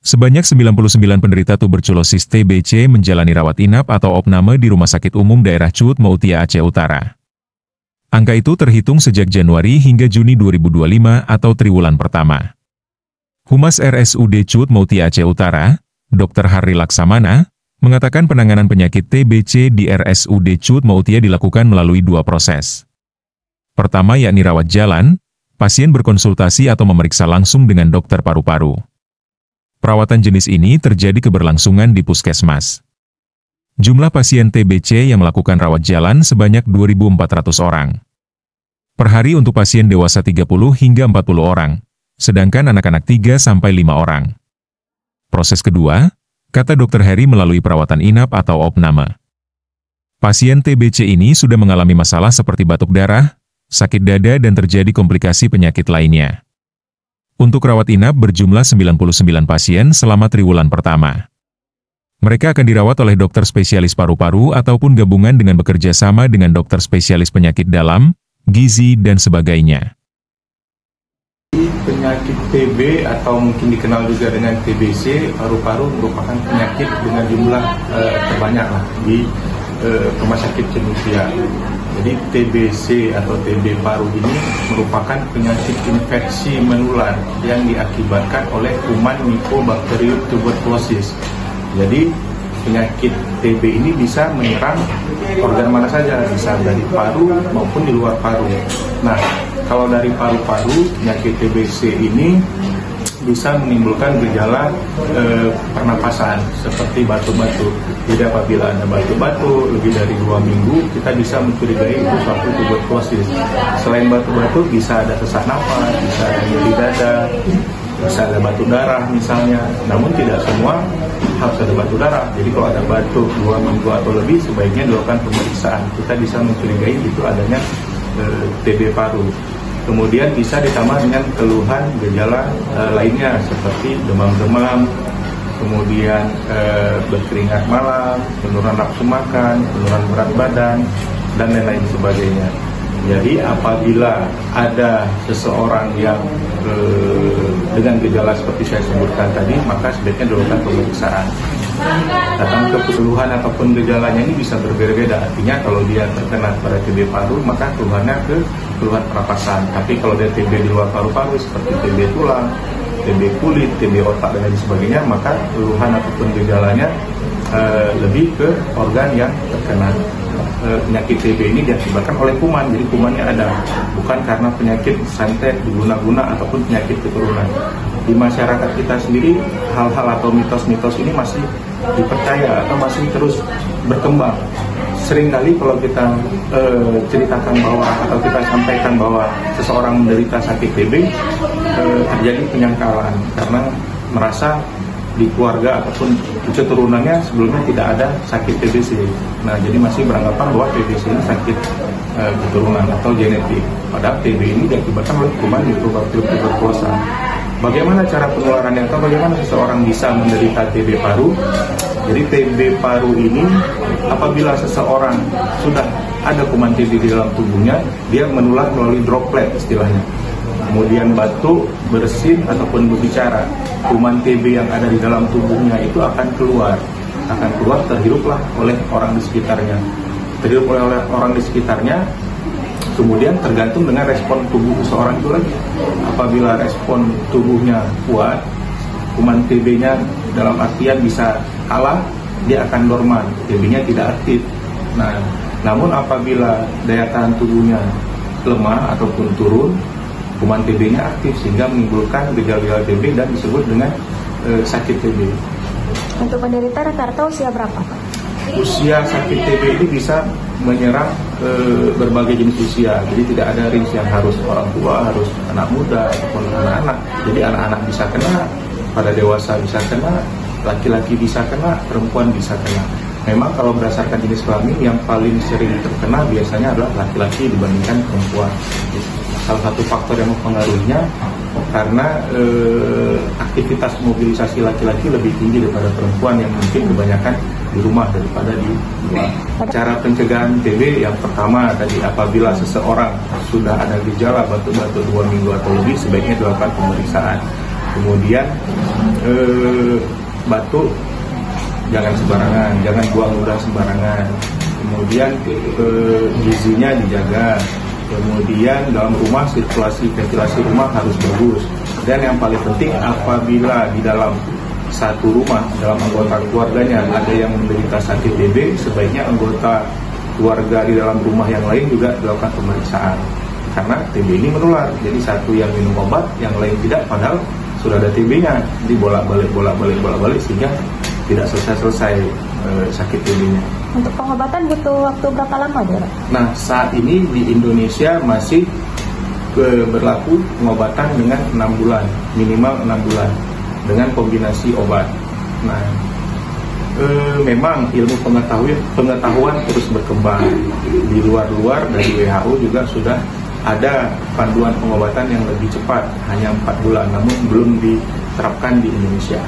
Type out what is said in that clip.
Sebanyak 99 penderita tuberkulosis TBC menjalani rawat inap atau opname di Rumah Sakit Umum Daerah Chud Moutia Aceh Utara. Angka itu terhitung sejak Januari hingga Juni 2025 atau triwulan pertama. Humas RSUD Chud Moutia Aceh Utara, Dr. Harry Laksamana, mengatakan penanganan penyakit TBC di RSUD Chud Moutia dilakukan melalui dua proses. Pertama yakni rawat jalan, pasien berkonsultasi atau memeriksa langsung dengan dokter paru-paru. Perawatan jenis ini terjadi keberlangsungan di puskesmas. Jumlah pasien TBC yang melakukan rawat jalan sebanyak 2.400 orang. Per hari untuk pasien dewasa 30 hingga 40 orang, sedangkan anak-anak 3-5 orang. Proses kedua, kata Dr. Heri melalui perawatan inap atau opname. Pasien TBC ini sudah mengalami masalah seperti batuk darah, sakit dada dan terjadi komplikasi penyakit lainnya. Untuk rawat inap berjumlah 99 pasien selama triwulan pertama. Mereka akan dirawat oleh dokter spesialis paru-paru ataupun gabungan dengan bekerja sama dengan dokter spesialis penyakit dalam, gizi, dan sebagainya. Penyakit TB atau mungkin dikenal juga dengan TBC, paru-paru merupakan penyakit dengan jumlah terbanyak di Rumah Sakit Cendekia. Jadi TBC atau TB paru ini merupakan penyakit infeksi menular yang diakibatkan oleh kuman Mycobacterium tuberculosis. Jadi penyakit TB ini bisa menyerang organ mana saja, bisa dari paru maupun di luar paru. Nah, kalau dari paru-paru, penyakit TBC ini bisa menimbulkan gejala pernapasan seperti batuk-batuk. Jadi apabila ada batuk-batuk lebih dari 2 minggu, kita bisa mencurigai itu suatu tuberkulosis. Selain batuk-batuk bisa ada sesak napas, bisa ada nyeri dada, bisa ada batuk darah misalnya. Namun tidak semua harus ada batuk darah. Jadi kalau ada batuk 2 minggu atau lebih, sebaiknya dilakukan pemeriksaan. Kita bisa mencurigai itu adanya TB paru. Kemudian bisa ditambah dengan keluhan gejala lainnya seperti demam-demam, kemudian berkeringat malam, penurunan nafsu makan, penurunan berat badan, dan lain-lain sebagainya. Jadi apabila ada seseorang yang dengan gejala seperti saya sebutkan tadi, maka sebaiknya dilakukan pemeriksaan. Datang ke keluhan ataupun gejalanya ini bisa berbeda-beda. Artinya kalau dia terkena pada TB paru, maka keluhannya ke keluhan pernapasan. Tapi kalau dia TB di luar paru-paru seperti TB tulang, TB kulit, TB otak dan lain sebagainya, maka keluhan ataupun gejalanya lebih ke organ yang terkena. Penyakit TB ini diakibatkan oleh kuman, jadi kumannya ada, bukan karena penyakit santet, guna-guna ataupun penyakit keturunan. Di masyarakat kita sendiri, hal-hal atau mitos-mitos ini masih dipercaya atau masih terus berkembang. Seringkali kalau kita ceritakan bahwa atau kita sampaikan bahwa seseorang menderita sakit TB, terjadi penyangkalan karena merasa di keluarga ataupun keturunannya sebelumnya tidak ada sakit TBC. Nah, jadi masih beranggapan bahwa TBC ini sakit keturunan atau genetik. Padahal TB ini diakibatkan oleh kuman Mycobacterium tuberculosis. Bagaimana cara penularannya atau bagaimana seseorang bisa menderita TB paru? Jadi TB paru ini apabila seseorang sudah ada kuman TB di dalam tubuhnya, dia menular melalui droplet istilahnya. Kemudian batuk, bersin, ataupun berbicara, kuman TB yang ada di dalam tubuhnya itu akan keluar terhiruplah oleh orang di sekitarnya. Terhirup oleh orang di sekitarnya, kemudian tergantung dengan respon tubuh seseorang itu lagi. Apabila respon tubuhnya kuat, kuman TB-nya dalam artian bisa kalah, dia akan dorman, TB-nya tidak aktif. Nah, namun apabila daya tahan tubuhnya lemah ataupun turun, kuman TB-nya aktif sehingga menimbulkan gejala-gejala TB dan disebut dengan sakit TB. Untuk penderita rata-rata usia berapa? Usia sakit TB ini bisa menyerang berbagai jenis usia. Jadi tidak ada range yang harus orang tua, harus anak muda ataupun anak-anak. Jadi anak-anak bisa kena, pada dewasa bisa kena, laki-laki bisa kena, perempuan bisa kena. Memang kalau berdasarkan jenis kelamin yang paling sering terkena biasanya adalah laki-laki dibandingkan perempuan. Salah satu faktor yang mempengaruhinya karena aktivitas mobilisasi laki-laki lebih tinggi daripada perempuan yang mungkin kebanyakan di rumah daripada di luar. Cara pencegahan TB yang pertama tadi, apabila seseorang sudah ada gejala batuk-batuk 2 minggu atau lebih, sebaiknya dilakukan pemeriksaan. Kemudian batuk jangan sembarangan, jangan buang ludah sembarangan. Kemudian gizinya dijaga. Kemudian dalam rumah sirkulasi ventilasi rumah harus bagus. Dan yang paling penting, apabila di dalam satu rumah, dalam anggota keluarganya ada yang menderita sakit TB, sebaiknya anggota keluarga di dalam rumah yang lain juga dilakukan pemeriksaan. Karena TB ini menular, jadi satu yang minum obat, yang lain tidak, padahal sudah ada TB-nya. Jadi bolak-balik sehingga tidak selesai sakit TB-nya. Untuk pengobatan butuh waktu berapa lama, Dok? Nah, saat ini di Indonesia masih berlaku pengobatan dengan 6 bulan, minimal 6 bulan dengan kombinasi obat. Nah, memang ilmu pengetahuan terus berkembang. Di luar dari WHO juga sudah ada panduan pengobatan yang lebih cepat, hanya 4 bulan, namun belum diterapkan di Indonesia.